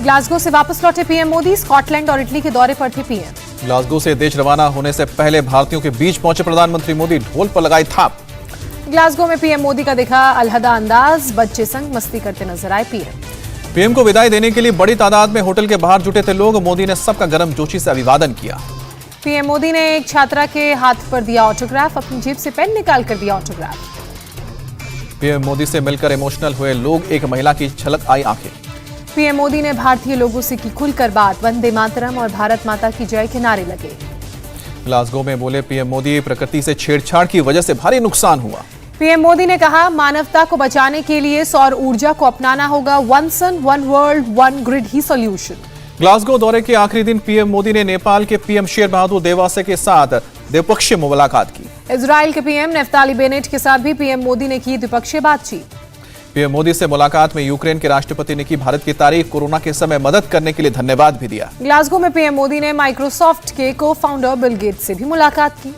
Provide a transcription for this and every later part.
Glasgow से वापस लौटे पीएम मोदी, स्कॉटलैंड और इटली के दौरे पर थे पीएम। ग्लासगो से देश रवाना होने से पहले भारतीयों के बीच पहुंचे प्रधानमंत्री मोदी, ढोल पर लगाई थाप। ग्लासगो में पीएम मोदी का दिखा अलहदा अंदाज, बच्चे संग मस्ती करते नजर आए पीएम को विदाई देने के लिए बड़ी तादाद में होटल के बाहर जुटे थे लोग। मोदी ने सबका गर्मजोशी से अभिवादन किया। पीएम मोदी ने एक छात्रा के हाथ पर दिया ऑटोग्राफ, अपनी जेब से पेन निकाल कर दिया ऑटोग्राफ। पीएम मोदी से मिलकर इमोशनल हुए लोग, एक महिला की छलक आई आंखें। पीएम मोदी ने भारतीय लोगों से की खुलकर बात, वंदे मातरम और भारत माता की जय के नारे लगे। ग्लासगो में बोले पीएम मोदी, प्रकृति से छेड़छाड़ की वजह से भारी नुकसान हुआ। पीएम मोदी ने कहा, मानवता को बचाने के लिए सौर ऊर्जा को अपनाना होगा, one sun one world one grid ही सॉल्यूशन। ग्लासगो दौरे के आखिरी दिन पीएम मोदी ने नेपाल के पीएम शेर बहादुर देवासे के साथ द्विपक्षीय मुलाकात की। इजराइल के पीएम नेफ्ताली बेनेट के साथ भी पीएम मोदी ने की द्विपक्षीय बातचीत। पीएम मोदी से मुलाकात में यूक्रेन के राष्ट्रपति ने की भारत की तारीफ, कोरोना के समय मदद करने के लिए धन्यवाद भी दिया। ग्लासगो में पीएम मोदी ने माइक्रोसॉफ्ट के को फाउंडर बिल गेट्स से भी मुलाकात की।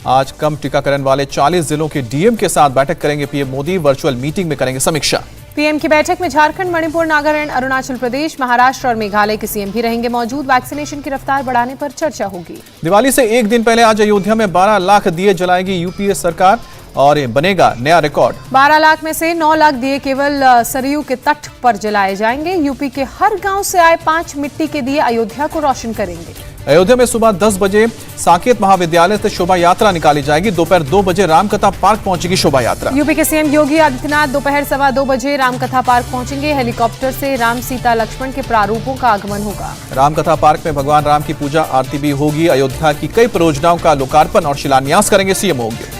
आज कम टीकाकरण वाले 40 जिलों के डीएम के साथ बैठक करेंगे पीएम मोदी, वर्चुअल मीटिंग में करेंगे समीक्षा। पीएम की बैठक में झारखंड, मणिपुर, नागालैंड, अरुणाचल प्रदेश, महाराष्ट्र और मेघालय के सीएम भी रहेंगे मौजूद। वैक्सीनेशन की रफ्तार बढ़ाने पर चर्चा होगी। दिवाली से एक दिन पहले आज अयोध्या में 12 लाख दिए जलाएगी यूपीए सरकार और बनेगा नया रिकॉर्ड। 12 लाख में से 9 लाख दिए केवल सरयू के तट पर जलाए जाएंगे। यूपी के हर गांव से आए 5 मिट्टी के दिए अयोध्या को रोशन करेंगे। अयोध्या में सुबह 10 बजे साकेत महाविद्यालय से शोभा यात्रा निकाली जाएगी। दोपहर 2 बजे रामकथा पार्क पहुंचेगी शोभा यात्रा। यूपी के सीएम योगी आदित्यनाथ दोपहर 2:15 बजे रामकथा पार्क पहुंचेंगे। हेलीकॉप्टर से राम, सीता, लक्ष्मण के प्रारूपों का आगमन होगा। रामकथा पार्क में भगवान राम की पूजा आरती भी होगी। अयोध्या की कई परियोजनाओं का लोकार्पण और शिलान्यास करेंगे सीएम योगी।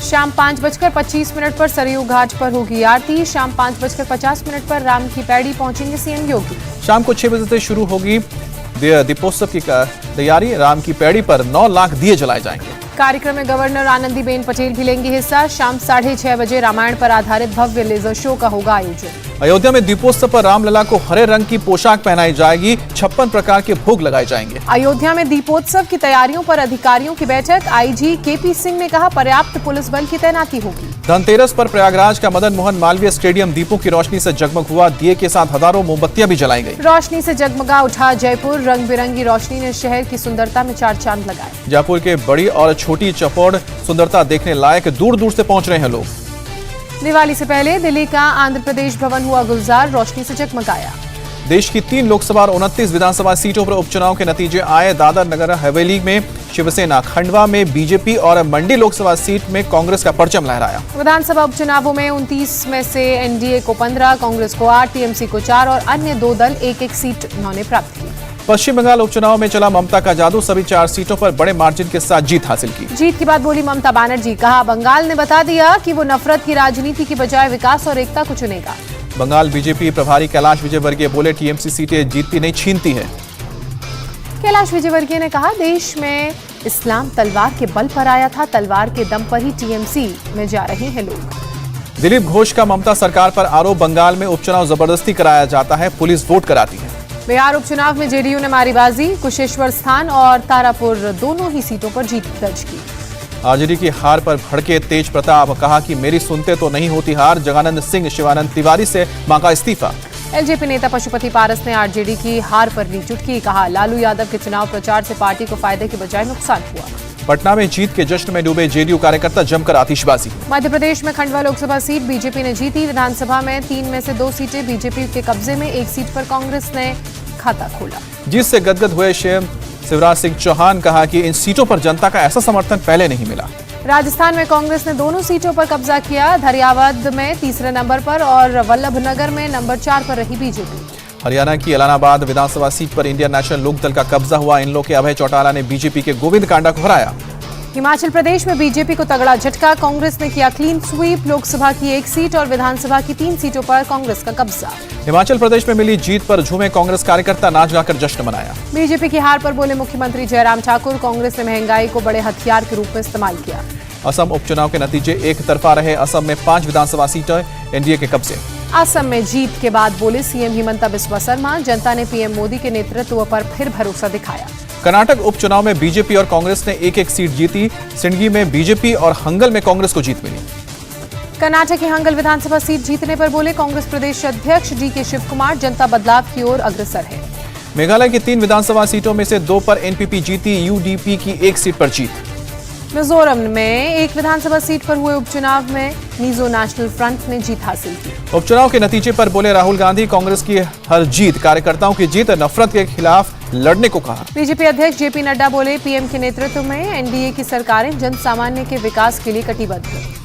शाम 5:25 पर सरयू घाट पर होगी आरती। शाम 5:50 पर राम की पैड़ी पहुंचेंगे सीएम योगी। शाम को 6 बजे से शुरू होगी दीपोत्सव की तैयारी। राम की पैड़ी पर 9 लाख दिए जलाए जाएंगे। कार्यक्रम में गवर्नर आनंदीबेन पटेल भी लेंगी हिस्सा। शाम 6:30 बजे रामायण पर आधारित भव्य लेजर शो का होगा आयोजन। अयोध्या में दीपोत्सव पर रामलला को हरे रंग की पोशाक पहनाई जाएगी। 56 प्रकार के भोग लगाए जाएंगे। अयोध्या में दीपोत्सव की तैयारियों पर अधिकारियों की बैठक। आईजी केपी सिंह ने कहा, पर्याप्त पुलिस बल की तैनाती होगी। धनतेरस पर प्रयागराज का मदन मोहन मालवीय स्टेडियम दीपों की रोशनी से जगमग हुआ। दिए के साथ हजारों मोमबत्तियां भी जलाई गई। रोशनी से जगमगा उठा जयपुर। रंग बिरंगी रोशनी ने शहर की सुंदरता में 4 चांद लगाए। जयपुर के बड़ी और छोटी चौपड़ सुंदरता देखने लायक, दूर दूर से पहुंच रहे हैं लोग। दिवाली से पहले दिल्ली का आंध्र प्रदेश भवन हुआ गुलजार, रोशनी से जगमगाया। देश की 3 लोकसभा और 29 विधानसभा सीटों पर उपचुनाव के नतीजे आए। दादर नगर हवेली में शिवसेना, खंडवा में बीजेपी और मंडी लोकसभा सीट में कांग्रेस का परचम लहराया। विधानसभा उपचुनावों में 29 में से एनडीए को 15, कांग्रेस को 8, टीएमसी को 4 और अन्य 2 दल 1-1 सीट उन्होंने प्राप्त की। पश्चिम बंगाल उपचुनाव में चला ममता का जादू, सभी 4 सीटों पर बड़े मार्जिन के साथ जीत हासिल की। जीत के बाद बोली ममता बनर्जी, कहा, बंगाल ने बता दिया कि वो नफरत की राजनीति की बजाय विकास और एकता को चुनेगा। बंगाल बीजेपी प्रभारी कैलाश विजयवर्गीय बोले, टीएमसी सीटें जीतती नहीं छीनती है। कैलाश विजयवर्गीय ने कहा, देश में इस्लाम तलवार के बल पर आया था, तलवार के दम पर ही टीएमसी में जा रहे हैं लोग। दिलीप घोष का ममता सरकार पर आरोप, बंगाल में उपचुनाव जबरदस्ती कराया जाता है, पुलिस वोट कराती है। बिहार उपचुनाव में जेडीयू ने मारी बाजी, कुशेश्वर स्थान और तारापुर दोनों ही सीटों पर जीत दर्ज की। आरजेडी की हार पर भड़के तेज प्रताप, कहा कि मेरी सुनते तो नहीं होती हार। जगानंद सिंह, शिवानंद तिवारी से मांगा इस्तीफा। एलजेपी नेता पशुपति पारस ने आरजेडी की हार पर ली चुटकी, कहा, लालू यादव के चुनाव प्रचार से पार्टी को फायदे के बजाय नुकसान हुआ। पटना में जीत के जश्न में डूबे जेडीयू कार्यकर्ता, जमकर आतिशबाजी। मध्य प्रदेश में खंडवा लोकसभा सीट बीजेपी ने जीती। विधानसभा में 3 में से 2 सीटें बीजेपी के कब्जे में, 1 सीट पर कांग्रेस ने खाता खोला। जीत से गदगद हुए शिवराज सिंह चौहान, कहा कि इन सीटों पर जनता का ऐसा समर्थन पहले नहीं मिला। राजस्थान में कांग्रेस ने दोनों सीटों पर कब्जा किया। धरियावद में 3रे नंबर पर और वल्लभनगर में नंबर 4 पर रही बीजेपी। हरियाणा की एलानाबाद विधानसभा सीट पर इंडियन नेशनल लोकदल का कब्जा हुआ। इन लोग के अभय चौटाला ने बीजेपी के गोविंद कांडा को हराया। हिमाचल प्रदेश में बीजेपी को तगड़ा झटका, कांग्रेस ने किया क्लीन स्वीप। लोकसभा की 1 सीट और विधानसभा की 3 सीटों पर कांग्रेस का कब्जा। हिमाचल प्रदेश में मिली जीत पर झूमे कांग्रेस कार्यकर्ता, नाच गाकर जश्न मनाया। बीजेपी की हार पर बोले मुख्यमंत्री जयराम ठाकुर, कांग्रेस ने महंगाई को बड़े हथियार के रूप में इस्तेमाल किया। असम उपचुनाव के नतीजे एक तरफा रहे। असम में 5 विधानसभा सीटें एनडीए के कब्जे। असम में जीत के बाद बोले सीएम हिमंता बिस्वा शर्मा, जनता ने पीएम मोदी के नेतृत्व पर फिर भरोसा दिखाया। कर्नाटक उपचुनाव में बीजेपी और कांग्रेस ने 1-1 सीट जीती। सिंडगी में बीजेपी और हंगल में कांग्रेस को जीत मिली। कर्नाटक की हंगल विधानसभा सीट जीतने पर बोले कांग्रेस प्रदेश अध्यक्ष DK शिव कुमार, जनता बदलाव की ओर अग्रसर है। मेघालय की 3 विधानसभा सीटों में से 2 पर एनपीपी जीती, यूडीपी की 1 सीट पर जीत। मिजोरम में 1 विधानसभा सीट पर हुए उपचुनाव में मिजो नेशनल फ्रंट ने जीत हासिल की। उपचुनाव के नतीजे पर बोले राहुल गांधी, कांग्रेस की हर जीत कार्यकर्ताओं की जीत, नफरत के खिलाफ लड़ने को कहा। बीजेपी अध्यक्ष JP नड्डा बोले पीएम के नेतृत्व में एनडीए की सरकारें जन सामान्य के विकास के लिए कटिबद्ध है।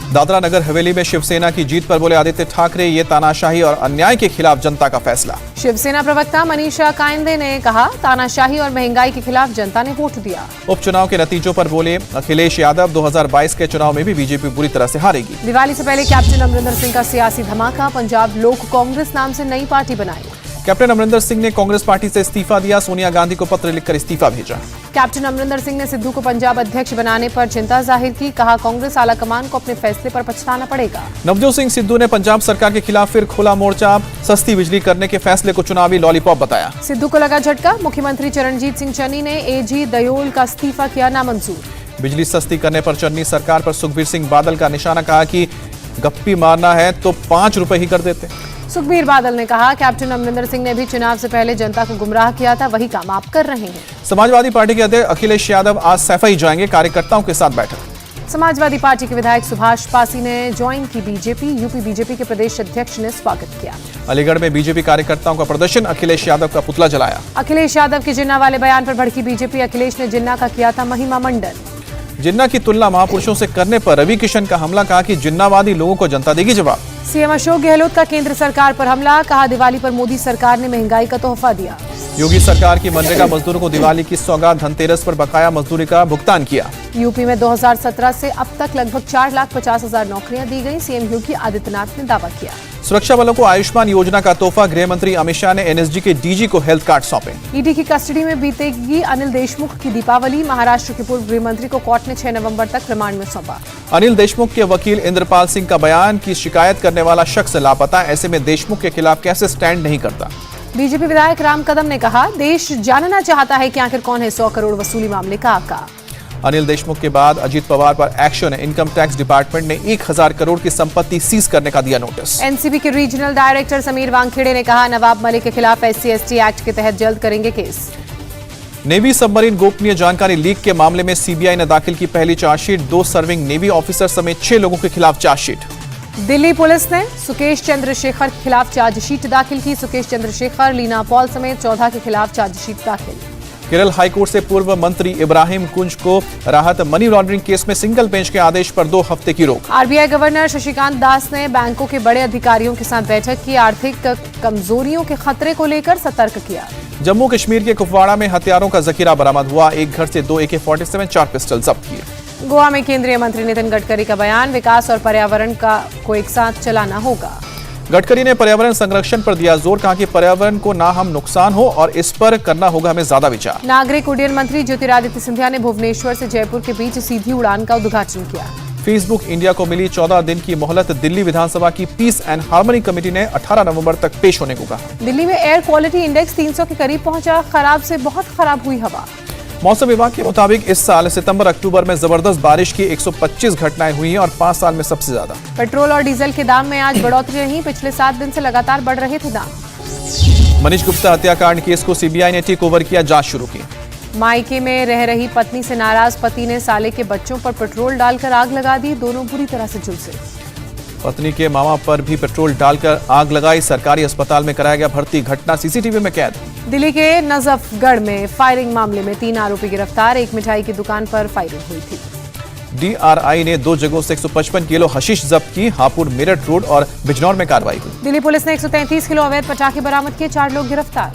दादरा नगर हवेली में शिवसेना की जीत पर बोले आदित्य ठाकरे, ये तानाशाही और अन्याय के खिलाफ जनता का फैसला। शिवसेना प्रवक्ता मनीषा कायंदे ने कहा, तानाशाही और महंगाई के खिलाफ जनता ने वोट दिया। उपचुनाव के नतीजों पर बोले अखिलेश यादव, 2022 के चुनाव में भी बीजेपी बुरी तरह से हारेगी। दिवाली से पहले कैप्टन अमरिंदर सिंह का सियासी धमाका, पंजाब लोक कांग्रेस नाम से नई पार्टी बनाई। कैप्टन अमरिंदर सिंह ने कांग्रेस पार्टी से इस्तीफा दिया, सोनिया गांधी को पत्र लिखकर इस्तीफा भेजा। कैप्टन अमरिंदर सिंह ने सिद्धू को पंजाब अध्यक्ष बनाने पर चिंता जाहिर की, कहा कांग्रेस आलाकमान को अपने फैसले पर पछताना पड़ेगा। नवजोत सिंह सिद्धू ने पंजाब सरकार के खिलाफ फिर खोला मोर्चा, सस्ती बिजली करने के फैसले को चुनावी लॉलीपॉप बताया। सिद्धू को लगा झटका, मुख्यमंत्री चरणजीत सिंह चन्नी ने AG दयोल का इस्तीफा किया नामंजूर। बिजली सस्ती करने पर चन्नी सरकार पर सुखबीर सिंह बादल का निशाना, कहा कि गप्पी मारना है तो 5 रुपए ही कर देते। सुखबीर बादल ने कहा, कैप्टन अमरिंदर सिंह ने भी चुनाव से पहले जनता को गुमराह किया था, वही काम आप कर रहे हैं। समाजवादी पार्टी के अध्यक्ष अखिलेश यादव आज सैफई जाएंगे, कार्यकर्ताओं के साथ बैठक। समाजवादी पार्टी के विधायक सुभाष पासी ने ज्वाइन की बीजेपी, यूपी बीजेपी के प्रदेश अध्यक्ष ने स्वागत किया। अलीगढ़ में बीजेपी कार्यकर्ताओं का प्रदर्शन, अखिलेश यादव का पुतला जलाया। अखिलेश यादव के जिन्ना वाले बयान पर भड़की बीजेपी, अखिलेश ने जिन्ना का किया था महिमा मंडन। जिन्ना की तुलना महापुरुषों से करने पर रवि किशन का हमला, कहा कि जिन्नावादी लोगों को जनता देगी जवाब। सीएम अशोक गहलोत का केंद्र सरकार पर हमला, कहा दिवाली पर मोदी सरकार ने महंगाई का तोहफा दिया। योगी सरकार की मनरेगा मजदूरों को दिवाली की सौगात, धनतेरस पर बकाया मजदूरी का भुगतान किया। यूपी में 2017 से अब तक लगभग 4,50,000 नौकरियां दी गई, सीएम योगी आदित्यनाथ ने दावा किया। सुरक्षा बलों को आयुष्मान योजना का तोहफा, गृह मंत्री अमित शाह ने NSG के DG को हेल्थ कार्ड सौंपे। ईडी की कस्टडी में बीतेगी अनिल देशमुख की दीपावली, महाराष्ट्र के पूर्व गृह मंत्री को कोर्ट ने 6 नवंबर तक रिमांड में सौंपा। अनिल देशमुख के वकील इंद्रपाल सिंह का बयान की शिकायत करने वाला शख्स लापता, ऐसे में देशमुख के खिलाफ कैसे स्टैंड नहीं करता। बीजेपी विधायक राम कदम ने कहा, देश जानना चाहता है कि आखिर कौन है 100 करोड़ वसूली मामले का आका। अनिल देशमुख के बाद अजीत पवार पर एक्शन, इनकम टैक्स डिपार्टमेंट ने 1000 करोड़ की संपत्ति सीज करने का दिया नोटिस। एनसीबी के रीजनल डायरेक्टर समीर वानखेड़े ने कहा, नवाब मलिक के खिलाफ SC/ST एक्ट के तहत जल्द करेंगे केस। नेवी सबमरीन गोपनीय जानकारी लीक के मामले में CBI ने दाखिल की पहली चार्जशीट, 2 सर्विंग नेवी ऑफिसर समेत 6 लोगों के खिलाफ चार्जशीट। दिल्ली पुलिस ने सुकेश चंद्रशेखर के खिलाफ चार्जशीट दाखिल की, सुकेश चंद्रशेखर, लीना पॉल समेत 14 के खिलाफ चार्जशीट दाखिल। केरल हाईकोर्ट से पूर्व मंत्री इब्राहिम कुंज को राहत, मनी लॉन्ड्रिंग केस में सिंगल बेंच के आदेश पर 2 हफ्ते की रोक। RBI गवर्नर शशिकांत दास ने बैंकों के बड़े अधिकारियों के साथ बैठक की, आर्थिक कमजोरियों के खतरे को लेकर सतर्क किया। जम्मू कश्मीर के कुपवाड़ा में हथियारों का जखीरा बरामद हुआ, एक घर से 2 AK-47, 4 पिस्टल जब्त किए। गोवा में केंद्रीय मंत्री नितिन गडकरी का बयान, विकास और पर्यावरण को एक साथ चलाना होगा। गडकरी ने पर्यावरण संरक्षण पर दिया जोर, कहा कि पर्यावरण को ना हम नुकसान हो और इस पर करना होगा हमें ज्यादा विचार। नागरिक उड्डयन मंत्री ज्योतिरादित्य सिंधिया ने भुवनेश्वर से जयपुर के बीच सीधी उड़ान का उद्घाटन किया। फेसबुक इंडिया को मिली 14 दिन की मोहलत, दिल्ली विधानसभा की पीस एंड हार्मनी कमेटी ने 18 नवंबर तक पेश होने को कहा। दिल्ली में एयर क्वालिटी इंडेक्स 300 के करीब पहुंचा, खराब से बहुत खराब हुई हवा। मौसम विभाग के मुताबिक इस साल सितंबर-अक्टूबर में जबरदस्त बारिश की 125 घटनाएं हुई हैं और 5 साल में सबसे ज्यादा। पेट्रोल और डीजल के दाम में आज बढ़ोतरी रही, पिछले 7 दिन से लगातार बढ़ रहे थे दाम। मनीष गुप्ता हत्याकांड केस को CBI ने टेक ओवर किया, जांच शुरू की। मायके में रह रही पत्नी से नाराज पति ने साले के बच्चों पर पेट्रोल डालकर आग लगा दी, दोनों बुरी तरह से झुलसे। पत्नी के मामा पर भी पेट्रोल डालकर आग लगाई, सरकारी अस्पताल में कराया गया भर्ती, घटना CCTV में कैद। दिल्ली के नजफगढ़ में फायरिंग मामले में 3 आरोपी गिरफ्तार, एक मिठाई की दुकान पर फायरिंग हुई थी। DRI ने 2 जगहों से 155 किलो हशीश जब्त की, हापुड़ मेरठ रोड और बिजनौर में कार्रवाई हुई। दिल्ली पुलिस ने 133 किलो अवैध पटाखे बरामद किए, 4 लोग गिरफ्तार।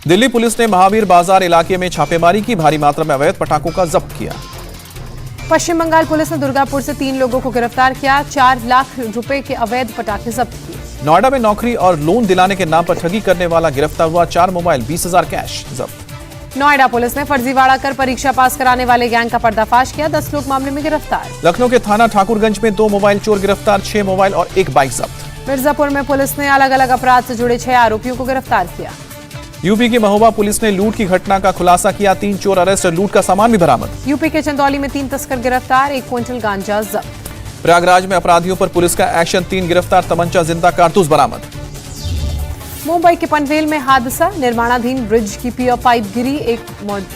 दिल्ली पुलिस ने महावीर बाजार इलाके में छापेमारी की, भारी मात्रा में अवैध पटाखों का जब्त किया। पश्चिम बंगाल पुलिस ने दुर्गापुर से 3 लोगों को गिरफ्तार किया, 4 लाख रुपए के अवैध पटाखे जब्त किए। नोएडा में नौकरी और लोन दिलाने के नाम पर ठगी करने वाला गिरफ्तार हुआ, 4 मोबाइल 20,000 कैश जब्त। नोएडा पुलिस ने फर्जीवाड़ा कर परीक्षा पास कराने वाले गैंग का पर्दाफाश किया, 10 लोग मामले में गिरफ्तार। लखनऊ के थाना ठाकुरगंज में 2 मोबाइल चोर गिरफ्तार, 6 मोबाइल और 1 बाइक जब्त। मिर्जापुर में पुलिस ने अलग अलग अपराध से जुड़े 6 आरोपियों को गिरफ्तार किया। यूपी की महोबा पुलिस ने लूट की घटना का खुलासा किया, 3 चोर अरेस्ट, लूट का सामान भी बरामद। यूपी के चंदौली में 3 तस्कर गिरफ्तार, 1 क्विंटल गांजा जब्त। प्रयागराज में अपराधियों पर पुलिस का एक्शन, 3 गिरफ्तार, तमंचा, जिंदा कारतूस बरामद। मुंबई के पनवेल में हादसा, निर्माणाधीन ब्रिज की पियर पाइप गिरी, एक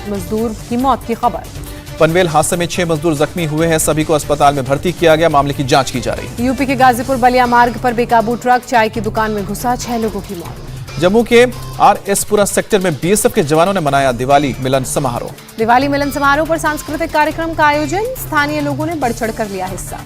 मजदूर की मौत की खबर। पनवेल हादसे में 6 मजदूर जख्मी हुए हैं, सभी को अस्पताल में भर्ती किया गया, मामले की जांच की जा रही है। यूपी के गाजीपुर बलिया मार्ग पर बेकाबू ट्रक चाय की दुकान में घुसा, 6 लोगों की मौत। जम्मू के आरएसपुरा सेक्टर में बीएसएफ के जवानों ने मनाया दिवाली मिलन समारोह। दिवाली मिलन समारोह पर सांस्कृतिक कार्यक्रम का आयोजन, स्थानीय लोगों ने बढ़ चढ़कर लिया हिस्सा।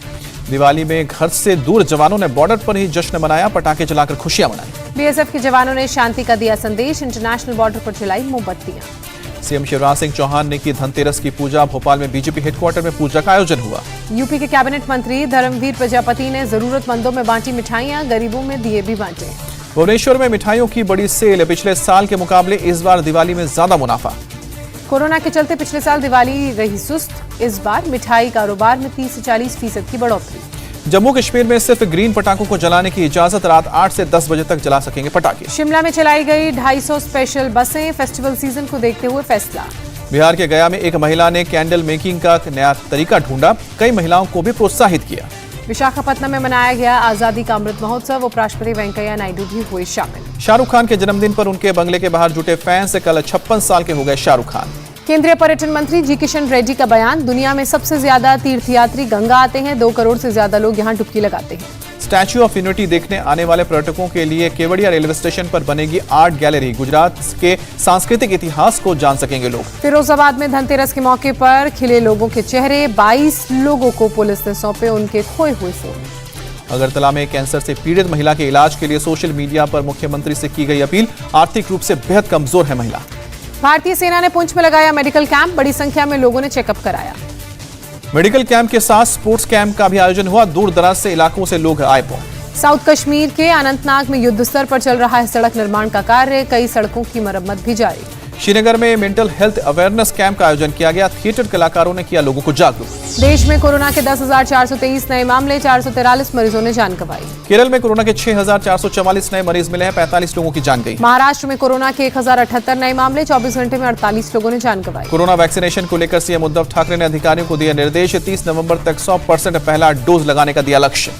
दिवाली में घर से दूर जवानों ने बॉर्डर पर ही जश्न मनाया, पटाखे जलाकर खुशियां मनाई। बीएसएफ के जवानों ने शांति का दिया संदेश, इंटरनेशनल बॉर्डर पर जलाई मोमबत्तियां। सीएम शिवराज सिंह चौहान ने की धनतेरस की पूजा, भोपाल में बीजेपी हेडक्वार्टर में पूजा का आयोजन हुआ। यूपी के कैबिनेट मंत्री धर्मवीर प्रजापति ने जरूरतमंदों में बांटी मिठाइयां, गरीबों में दिए भी बांटे। भुवनेश्वर में मिठाइयों की बड़ी सेल, पिछले साल के मुकाबले इस बार दिवाली में ज्यादा मुनाफा। कोरोना के चलते पिछले साल दिवाली रही सुस्त, इस बार मिठाई कारोबार में 30 से 40% की बढ़ोतरी। जम्मू कश्मीर में सिर्फ ग्रीन पटाखों को जलाने की इजाजत, रात 8 से 10 बजे तक जला सकेंगे पटाखे। शिमला में चलाई गई 250 स्पेशल बसें, फेस्टिवल सीजन को देखते हुए फैसला। बिहार के गया में एक महिला ने कैंडल मेकिंग का नया तरीका ढूंढा, कई महिलाओं को भी प्रोत्साहित किया। विशाखापत्तनम में मनाया गया आजादी का अमृत महोत्सव, उपराष्ट्रपति वेंकैया नायडू भी हुए शामिल। शाहरुख खान के जन्मदिन पर उनके बंगले के बाहर जुटे फैंस, कल 56 साल के हो गए शाहरुख खान। केंद्रीय पर्यटन मंत्री जी किशन रेड्डी का बयान, दुनिया में सबसे ज्यादा तीर्थयात्री गंगा आते हैं, 2 करोड़ से ज्यादा लोग यहां डुबकी लगाते हैं। स्टैच्यू ऑफ यूनिटी देखने आने वाले पर्यटकों के लिए केवड़िया रेलवे स्टेशन पर बनेगी आर्ट गैलरी, गुजरात के सांस्कृतिक इतिहास को जान सकेंगे लोग। फिरोजाबाद में धनतेरस के मौके पर खिले लोगों के चेहरे, 22 लोगों को पुलिस ने सौंपे उनके खोए हुए फोन। अगरतला में कैंसर से पीड़ित महिला के इलाज के लिए सोशल मीडिया पर मुख्यमंत्री से की गई अपील, आर्थिक रूप से बेहद कमजोर है महिला। भारतीय सेना ने पुंछ में लगाया मेडिकल कैंप, बड़ी संख्या में लोगों ने चेकअप कराया। मेडिकल कैंप के साथ स्पोर्ट्स कैंप का भी आयोजन हुआ, दूर दराज से इलाकों से लोग आए पहुंचे। साउथ कश्मीर के अनंतनाग में युद्ध स्तर पर चल रहा है सड़क निर्माण का कार्य, कई सड़कों की मरम्मत भी जारी। श्रीनगर में मेंटल हेल्थ अवेयरनेस कैंप का आयोजन किया गया, थिएटर कलाकारों ने किया लोगों को जागरूक। देश में कोरोना के 10,423 नए मामले, 443 मरीजों ने जान गंवाई। केरल में कोरोना के 6,444 नए मरीज मिले हैं, 45 लोगों की जान गई। महाराष्ट्र में कोरोना के 1,078 नए मामले, 24 घंटे में 48 लोगों ने जान गंवाई। कोरोना वैक्सीनेशन को लेकर सीएम उद्धव ठाकरे ने अधिकारियों को दिया निर्देश, 30 नवंबर तक 100% पहला डोज लगाने का दिया लक्ष्य।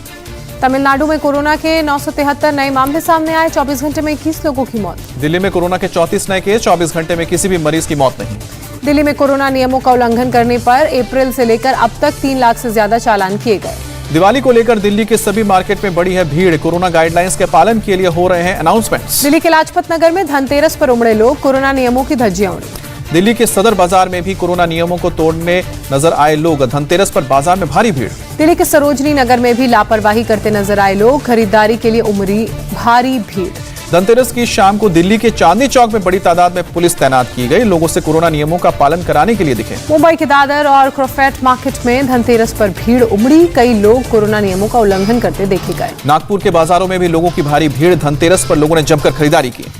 तमिलनाडु में कोरोना के 973 नए मामले सामने आए, 24 घंटे में 21 लोगों की मौत। दिल्ली में कोरोना के 34 नए केस, 24 घंटे में किसी भी मरीज की मौत नहीं। दिल्ली में कोरोना नियमों का उल्लंघन करने पर अप्रैल से लेकर अब तक 3 लाख से ज्यादा चालान किए गए। दिवाली को लेकर दिल्ली के सभी मार्केट में बढ़ी है भीड़, कोरोना गाइडलाइंस के पालन के लिए हो रहे हैं अनाउंसमेंट्स। दिल्ली के लाजपत नगर में धनतेरस पर उमड़े लोग, कोरोना नियमों की धज्जियां उड़ी। दिल्ली के सदर बाजार में भी कोरोना नियमों को तोड़ने नजर आए लोग, धनतेरस पर बाजार में भारी भीड़। दिल्ली के सरोजनी नगर में भी लापरवाही करते नजर आए लोग, खरीदारी के लिए उमड़ी भारी भीड़। धनतेरस की शाम को दिल्ली के चांदनी चौक में बड़ी तादाद में पुलिस तैनात की गई, लोगों से कोरोना नियमों का पालन कराने के लिए दिखे। मुंबई के दादर और क्रॉफर्ड मार्केट में धनतेरस पर भीड़ उमड़ी, कई लोग कोरोना नियमों का उल्लंघन करते देखे गए। नागपुर के बाजारों में भी लोगों की भारी भीड़, धनतेरस पर लोगों ने जमकर खरीदारी की।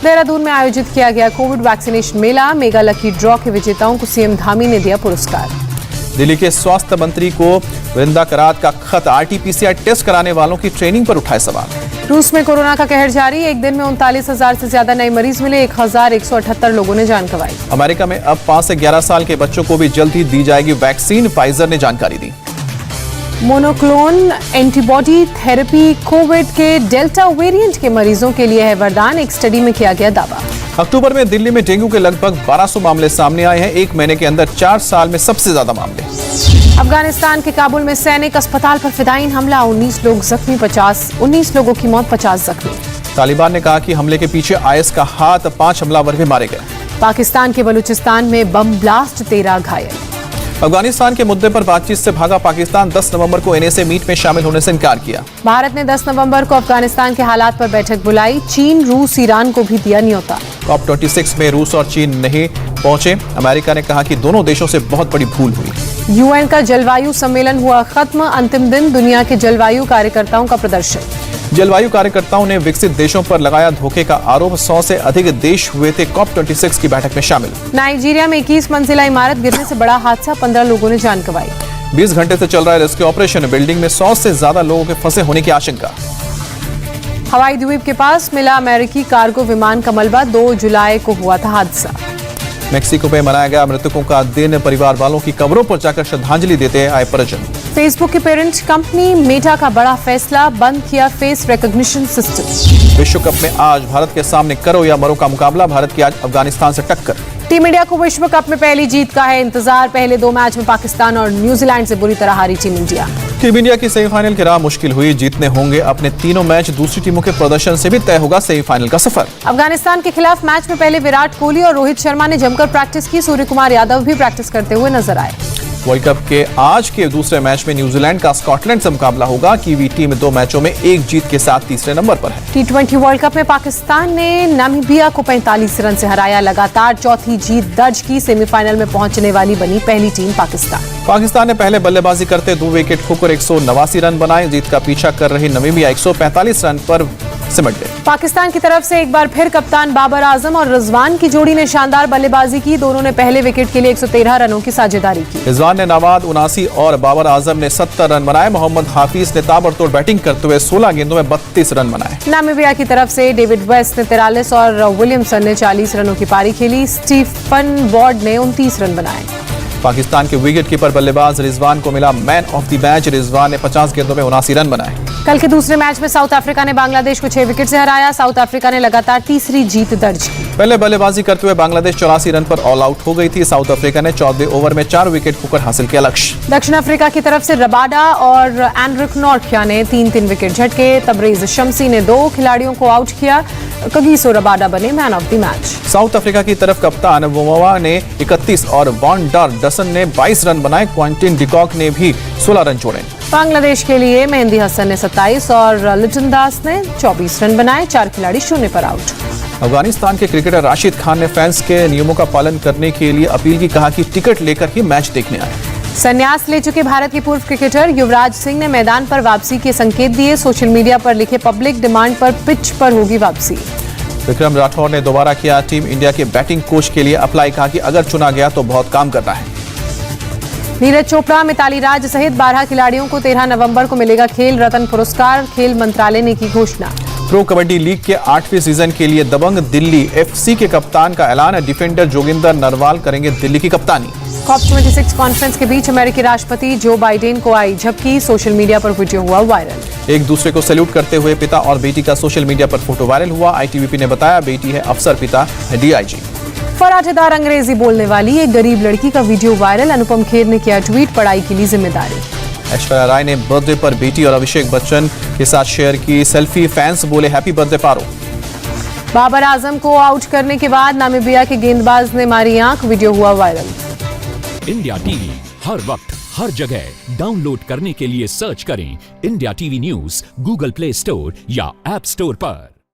देहरादून में आयोजित किया गया कोविड वैक्सीनेशन मेला, मेगा लकी ड्रॉ के विजेताओं को सीएम धामी ने दिया पुरस्कार। दिल्ली के स्वास्थ्य मंत्री को वृंदा करात का खत, आरटीपीसीआर टेस्ट कराने वालों की ट्रेनिंग पर उठाए सवाल। रूस में कोरोना का कहर जारी, एक दिन में 39,000 से ज्यादा नए मरीज मिले, 1,178 लोगों ने जान गंवाई। अमेरिका में अब 5 से 11 साल के बच्चों को भी जल्द ही दी जाएगी वैक्सीन, फाइजर ने जानकारी दी। मोनोक्लोन एंटीबॉडी थेरेपी कोविड के डेल्टा वेरिएंट के मरीजों के लिए है वरदान, एक स्टडी में किया गया दावा। अक्टूबर में दिल्ली में डेंगू के लगभग 1200 मामले सामने आए हैं, एक महीने के अंदर 4 साल में सबसे ज्यादा मामले। अफगानिस्तान के काबुल में सैनिक अस्पताल पर फिदायीन हमला, 19 लोग जख्मी, 19 लोगों की मौत, 50 जख्मी। तालिबान ने कहा कि हमले के पीछे आईएस का हाथ, 5 हमलावर भी मारे गए। पाकिस्तान के बलूचिस्तान में बम ब्लास्ट, 13 घायल। अफगानिस्तान के मुद्दे पर बातचीत से भागा पाकिस्तान, 10 नवंबर को एनएसए मीट में शामिल होने से इनकार किया। भारत ने 10 नवंबर को अफगानिस्तान के हालात पर बैठक बुलाई, चीन, रूस, ईरान को भी दिया न्योता। COP26 में रूस और चीन नहीं पहुंचे, अमेरिका ने कहा कि दोनों देशों से बहुत बड़ी भूल हुई। यूएन का जलवायु सम्मेलन हुआ खत्म, अंतिम दिन दुनिया के जलवायु कार्यकर्ताओं का प्रदर्शन। जलवायु कार्यकर्ताओं ने विकसित देशों पर लगाया धोखे का आरोप, 100 से अधिक देश हुए थे COP26 की बैठक में शामिल। नाइजीरिया में 21 मंजिला इमारत गिरने से बड़ा हादसा, 15 लोगों ने जान गंवाई। 20 घंटे से चल रहा है रेस्क्यू ऑपरेशन, बिल्डिंग में 100 से ज्यादा लोगों के फंसे होने की आशंका। हवाई द्वीप के पास मिला अमेरिकी कार्गो विमान का मलबा, 2 जुलाई को हुआ था हादसा। मेक्सिको में मनाया गया मृतकों का दिन, परिवार वालों की कब्रों पर जाकर श्रद्धांजलि देते आए परिजन। फेसबुक के पेरेंट कंपनी मेटा का बड़ा फैसला, बंद किया फेस रिकॉग्निशन सिस्टम। विश्व कप में आज भारत के सामने करो या मरो का मुकाबला, भारत की आज अफगानिस्तान से टक्कर। टीम इंडिया को विश्व कप में पहली जीत का है इंतजार, पहले 2 मैच में पाकिस्तान और न्यूजीलैंड से बुरी तरह हारी टीम इंडिया। टीम इंडिया की सेमीफाइनल की राह मुश्किल हुई, जीतने होंगे अपने तीनों मैच, दूसरी टीमों के प्रदर्शन से भी तय होगा सेमीफाइनल का सफर। अफगानिस्तान के खिलाफ मैच में पहले विराट कोहली और रोहित शर्मा ने जमकर प्रैक्टिस की, सूर्य कुमार यादव भी प्रैक्टिस करते हुए नजर आए। वर्ल्ड कप के आज के दूसरे मैच में न्यूजीलैंड का स्कॉटलैंड से मुकाबला होगा। कीवी टीम 2 मैचों में 1 जीत के साथ तीसरे नंबर पर है। T20 वर्ल्ड कप में पाकिस्तान ने नामीबिया को 45 रन से हराया, लगातार चौथी जीत दर्ज की, सेमीफाइनल में पहुंचने वाली बनी पहली टीम पाकिस्तान। पाकिस्तान ने पहले बल्लेबाजी करते 2 विकेट खोकर 189 रन बनाए, जीत का पीछा कर रही नामीबिया 145 रन पर सिमट गई। पाकिस्तान की तरफ से एक बार फिर कप्तान बाबर आजम और रिजवान की जोड़ी ने शानदार बल्लेबाजी की, दोनों ने पहले विकेट के लिए 113 रनों की साझेदारी की। रिजवान ने नाबाद 79 और बाबर आजम ने 70 रन बनाए। मोहम्मद हाफिज ने ताबड़तोड़ बैटिंग करते हुए 16 गेंदों में 32 रन बनाए। नामीबिया की तरफ से डेविड वेस्ट ने 43 और विलियमसन ने 40 रनों की पारी खेली, स्टीफन वॉर्ड ने 29 रन बनाए। पाकिस्तान के विकेटकीपर बल्लेबाज रिजवान को मिला man of the match, Rizwan ने 50 गेंदों में 79 रन बनाए। कल के दूसरे मैच में साउथ अफ्रीका ने बांग्लादेश को 6 विकेट से हराया, साउथ अफ्रीका ने लगातार तीसरी जीत दर्ज की। पहले बल्लेबाजी करते हुए बांग्लादेश 84 रन पर ऑल आउट हो गई थी। साउथ अफ्रीका ने 14वें ओवर में 4 विकेट खोकर हासिल किया लक्ष्य। दक्षिण अफ्रीका की तरफ से रबाडा और एंड्रिक नॉर्थिया ने 3-3 विकेट झटके, तबरेज शम्सी ने 2 खिलाड़ियों को आउट किया, कगिसो रबाडा बने man of the match. South Africa की तरफ कप्तान वोवा ने 31 और वॉन डर डसन ने 22 रन बनाए, क्विंटन डिकॉक ने भी 16 रन जोड़े। बांग्लादेश के लिए मेहंदी हसन ने 27 और लिटन दास ने 24 रन बनाए, 4 खिलाड़ी शून्य पर आउट। अफगानिस्तान के क्रिकेटर राशिद खान ने फैंस के नियमों का पालन करने के लिए अपील की, कहा कि टिकट लेकर ही मैच देखने आए। संन्यास ले चुके भारत के पूर्व क्रिकेटर युवराज सिंह ने मैदान पर वापसी के संकेत दिए, सोशल मीडिया पर लिखे पब्लिक डिमांड पर पिच पर होगी वापसी। विक्रम राठौर ने दोबारा किया टीम इंडिया के बैटिंग कोच के लिए अप्लाई, कहा कि अगर चुना गया तो बहुत काम करना है। नीरज चोपड़ा, मिताली राज सहित 12 खिलाड़ियों को 13 नवंबर को मिलेगा खेल रत्न पुरस्कार, खेल मंत्रालय ने की घोषणा। प्रो कबड्डी लीग के 8वें सीजन के लिए दबंग दिल्ली एफसी के कप्तान का ऐलान, डिफेंडर जोगिंदर नरवाल करेंगे दिल्ली की कप्तानी। COP26 कॉन्फ्रेंस के बीच अमेरिकी राष्ट्रपति जो बाइडेन को आई झपकी, सोशल मीडिया पर वीडियो हुआ वायरल। एक दूसरे को सैल्यूट करते हुए पिता और बेटी का सोशल मीडिया पर फोटो वायरल हुआ। ITBP ने बताया बेटी है अफसर, पिता है DIG। फराटेदार अंग्रेजी बोलने वाली एक गरीब लड़की का वीडियो वायरल, अनुपम खेर ने किया ट्वीट, पढ़ाई के लिए जिम्मेदारी। ऐश्वर्या राय ने बर्थडे पर बेटी और अभिषेक बच्चन के साथ शेयर की सेल्फी, फैंस बोले हैप्पी बर्थडे पारो। बाबर आजम को आउट करने के बाद नामीबिया के गेंदबाज ने मारी आंख, वीडियो हुआ वायरल। इंडिया टीवी हर वक्त हर जगह डाउनलोड करने के लिए सर्च करें India TV news Google play store या ऐप स्टोर पर।